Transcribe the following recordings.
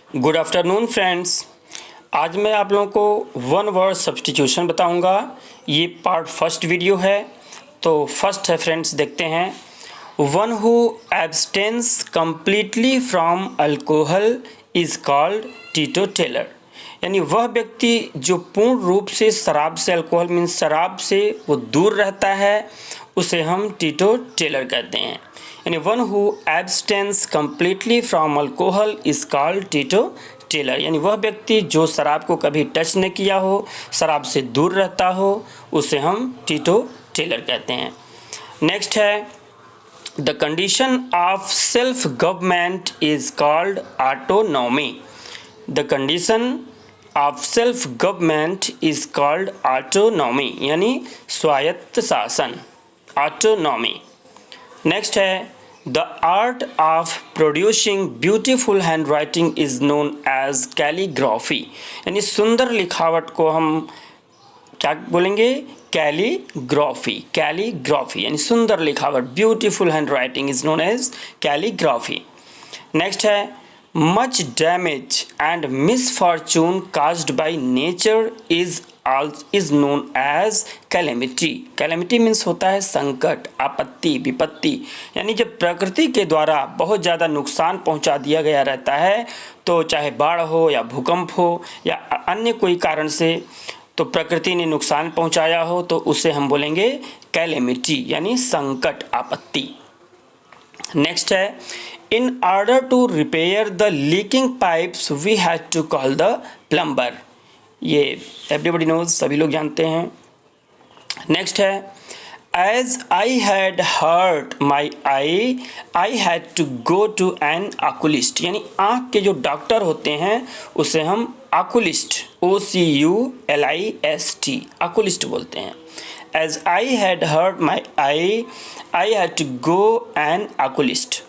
Good afternoon friends. आज मैं आप लोगों को वन वर्ड सब्स्टिट्यूशन बताऊंगा। ये पार्ट फर्स्ट वीडियो है। तो फर्स्ट है फ्रेंड्स, देखते हैं। One who abstains completely from alcohol is called teetotaler. यानी वह व्यक्ति जो पूर्ण रूप से शराब से, अल्कोहल मीन्स शराब से वो दूर रहता है, उसे हम टीटोटेलर कहते हैं। यानी one who abstains completely from alcohol is called teetotaler. यानी वह व्यक्ति जो शराब को कभी टच नहीं किया हो, शराब से दूर रहता हो, उसे हम टीटोटेलर कहते हैं। नेक्स्ट है, the condition of self government is called autonomy. The condition of self government is called autonomy, यानी स्वायत्त शासन, ऑटोनॉमी। नेक्स्ट है, the art of producing beautiful hand writing is known as calligraphy. यानी सुंदर लिखावट को हम क्या बोलेंगे? कैलीग्राफी। कैलीग्राफी यानी सुंदर लिखावट, beautiful hand writing is known as calligraphy. Next है, much damage and misfortune caused by nature is known as calamity. Calamity means होता है संकट, आपत्ति, विपत्ति। यानी जब प्रकृति के द्वारा बहुत ज़्यादा नुकसान पहुंचा दिया गया रहता है, तो चाहे बाढ़ हो या भूकंप हो या अन्य कोई कारण से तो प्रकृति ने नुकसान पहुंचाया हो, तो उसे हम बोलेंगे कैलेमिटी, यानी संकट, आपत्ति। नेक्स्ट है, in order to repair the leaking pipes we had to call the plumber. ये एवरीबडी नोज, सभी लोग जानते हैं। नेक्स्ट है, as I had hurt my eye I had go to N ऑकुलिस्ट। यानी आँख के जो डॉक्टर होते हैं उसे हम ऑकुलिस्ट, OCULIST, ऑकुलिस्ट बोलते हैं। As I had hurt my eye I had to go ऑकुलिस्ट।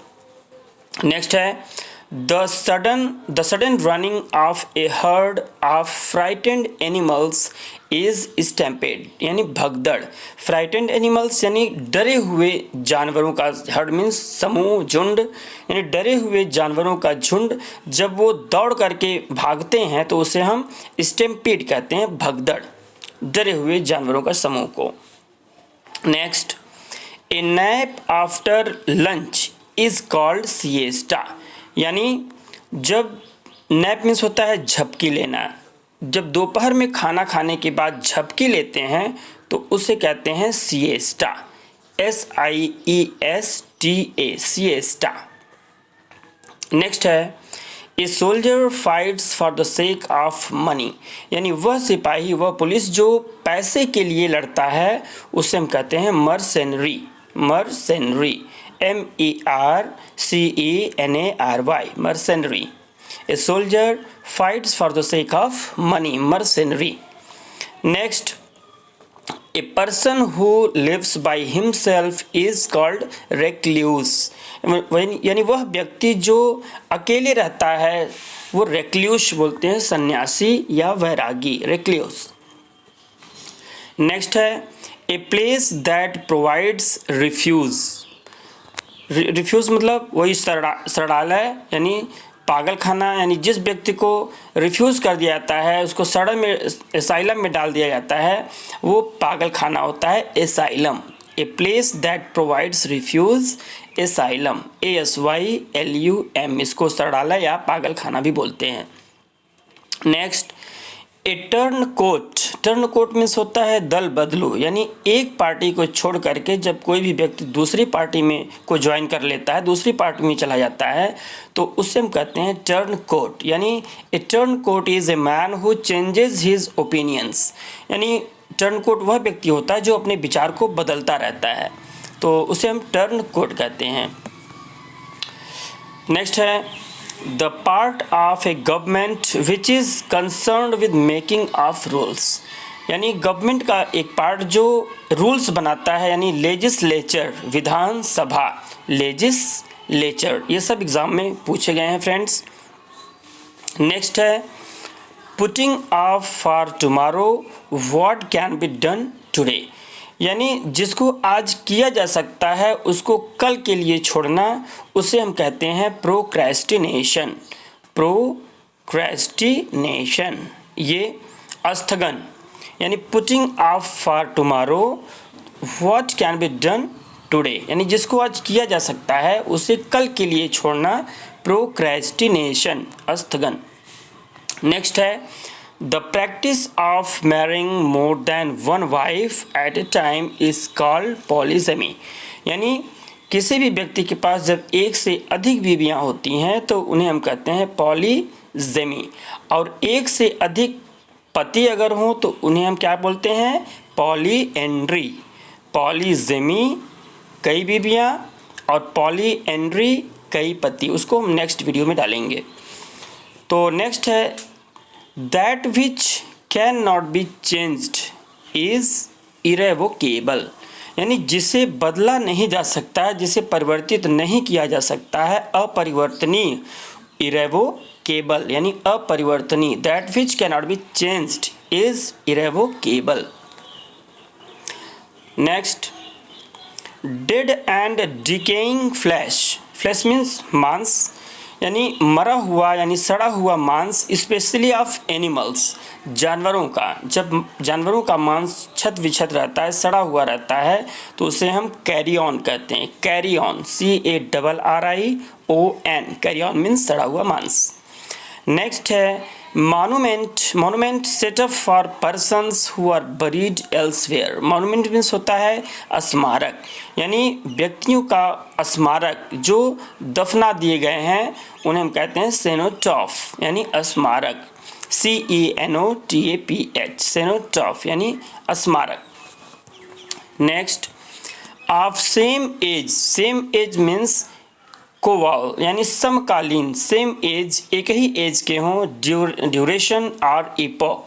नेक्स्ट है, the sudden running of a herd of frightened animals is stampede, यानी भगदड़। फ्राइटेंड एनिमल्स यानी डरे हुए जानवरों का, हर्ड मीन्स समूह, झुंड, यानी डरे हुए जानवरों का झुंड जब वो दौड़ करके भागते हैं तो उसे हम स्टैम्पेड कहते हैं, भगदड़, डरे हुए जानवरों का समूह को। Next, A nap after lunch is called siesta. यानी जब नैप मीन्स होता है झपकी लेना, जब दोपहर में खाना खाने के बाद झपकी लेते हैं तो उसे कहते हैं सिएस्टा, SIESTA, सिएस्टा। नेक्स्ट है, a soldier fights for the sake of money. यानी वह सिपाही, वह पुलिस जो पैसे के लिए लड़ता है उसे हम कहते हैं mercenary, mercenary, MERCENARY, mercenary. A soldier fights for the sake of money, mercenary. Next, a person who lives by himself is called recluse. यानी वह व्यक्ति जो अकेले रहता है वो recluse बोलते हैं, सन्यासी या वैरागी, recluse. नेक्स्ट है, a place that provides refuge. Refuse मतलब वही शरणालय, यानी पागल खाना। यानी जिस व्यक्ति को रिफ्यूज़ कर दिया जाता है, उसको सड़क में, एसाइलम में डाल दिया जाता है, वो पागल खाना होता है, asylum. A place that provides refuge, asylum, ASYLUM, इसको शरणालय या पागल खाना भी बोलते हैं। Next, a turncoat. Turncoat means होता है दल बदलू, यानी एक पार्टी को छोड़ करके जब कोई भी व्यक्ति दूसरी पार्टी में को ज्वाइन कर लेता है, दूसरी पार्टी में चला जाता है, तो उससे हम कहते हैं टर्न कोट। यानी a turncoat is a man who changes his opinions. यानी टर्न कोट वह व्यक्ति होता है जो अपने विचार को बदलता रहता है, तो उसे हम टर्न कोट कहते हैं। नेक्स्ट है, the part of A government which is concerned with making of rules. यानी गवर्नमेंट का एक पार्ट जो रूल्स बनाता है, यानी लेजिस्लेचर, विधान सभा, लेजिस्लेचर, ये सब एग्जाम में पूछे गए हैं फ्रेंड्स। नेक्स्ट है, putting of for tomorrow what can be done today. यानी जिसको आज किया जा सकता है उसको कल के लिए छोड़ना, उसे हम कहते हैं प्रोक्रेस्टिनेशन, प्रोक्रेस्टिनेशन, ये स्थगन यानी putting of for tomorrow what can be done today, यानी जिसको आज किया जा सकता है उसे कल के लिए छोड़ना, प्रोक्रेस्टिनेशन, स्थगन। नेक्स्ट है the practice of marrying more than one wife eight A time is called polysemy, यानी किसी भी व्यक्ति के पास जब एक से अधिक बीवियां होती हैं तो उन्हें हम कहते हैं पॉलीजेमी, और एक से अधिक पति अगर हों तो उन्हें हम क्या बोलते हैं, पॉलीएंड्री। पॉलीजेमी कई बीवियां और पॉलीएंड्री कई पति, उसको हम नेक्स्ट वीडियो में डालेंगे। तो नेक्स्ट है that which can not be changed is irrevocable, यानी जिसे बदला नहीं जा सकता है, जिसे परिवर्तित नहीं किया जा सकता है, अपरिवर्तनीय, इरेवोकेबल यानी अपरिवर्तनीय। That which can not be changed is irrevocable. Next dead and decaying flash, flash means मांस, यानी मरा हुआ यानी सड़ा हुआ मांस, स्पेशली ऑफ एनिमल्स, जानवरों का। जब जानवरों का मांस छत विछत रहता है, सड़ा हुआ रहता है, तो उसे हम कैरी ऑन कहते हैं। Carrion, CARRION, carrion means सड़ा हुआ मांस। नेक्स्ट है monument, monument set up for persons who are buried elsewhere. Monument means होता है स्मारक, यानी व्यक्तियों का स्मारक जो दफना दिए गए हैं उन्हें हम कहते हैं सेनोटॉफ, यानी स्मारक, CENOTAPH, सेनोटॉफ यानी स्मारक। Next of same age, same age means coeval यानी समकालीन, सेम एज एक ही एज के हों, ड्यूरेशन और epoch,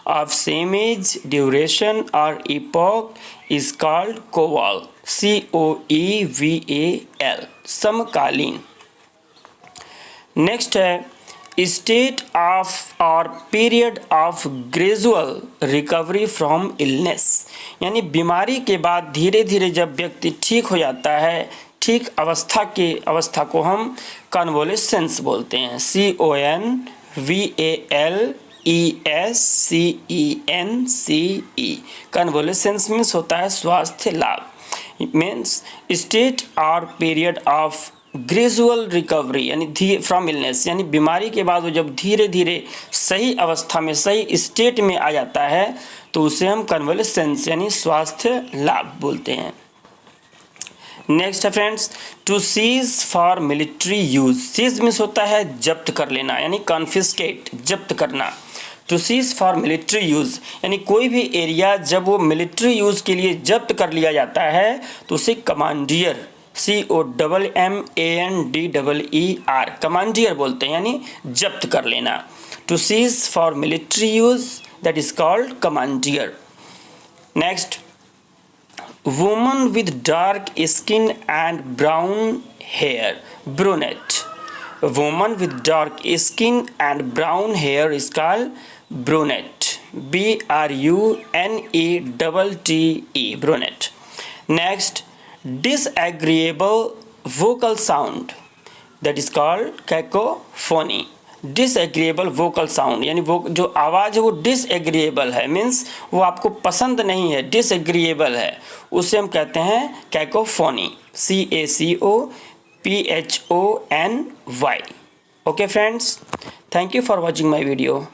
of same age, duration और epoch is called coeval, COEVAL, समकालीन। नेक्स्ट है स्टेट ऑफ और period of gradual recovery from illness, यानी बीमारी के बाद धीरे धीरे जब व्यक्ति ठीक हो जाता है, ठीक अवस्था को हम कन्वोलेसेंस बोलते हैं, CONVALESCENCE, कन्वोलेसेंस मीन्स होता है स्वास्थ्य लाभ, मीन्स स्टेट और पीरियड ऑफ ग्रेजुअल रिकवरी यानी फ्रॉम इलनेस, यानी बीमारी के बाद वो जब धीरे धीरे सही अवस्था में, सही स्टेट में आ जाता है तो उसे हम कन्वोलेसेंस यानी स्वास्थ्य लाभ बोलते हैं। नेक्स्ट है friends to seize for military use, seize means होता है जब्त कर लेना यानी कॉन्फिस्केट, जब्त करना। To seize for military use यानी कोई भी एरिया जब वो मिलिट्री यूज के लिए जब्त कर लिया जाता है तो उसे कमांडियर, COMMANDEER, कमांडियर बोलते हैं, यानी जब्त कर लेना। To seize for military use that is called commandeer. Next woman with dark skin and brown hair, brunette. Woman with dark skin and brown hair is called brunette, BRUNETTE, brunette. Next disagreeable vocal sound that is called cacophony. Disagreeable vocal sound यानी वो जो आवाज़ है वो disagreeable है, means वो आपको पसंद नहीं है, डिसएग्रीएबल है, उसे हम कहते हैं cacophony, CACOPHONY। Okay friends, thank you for watching my video.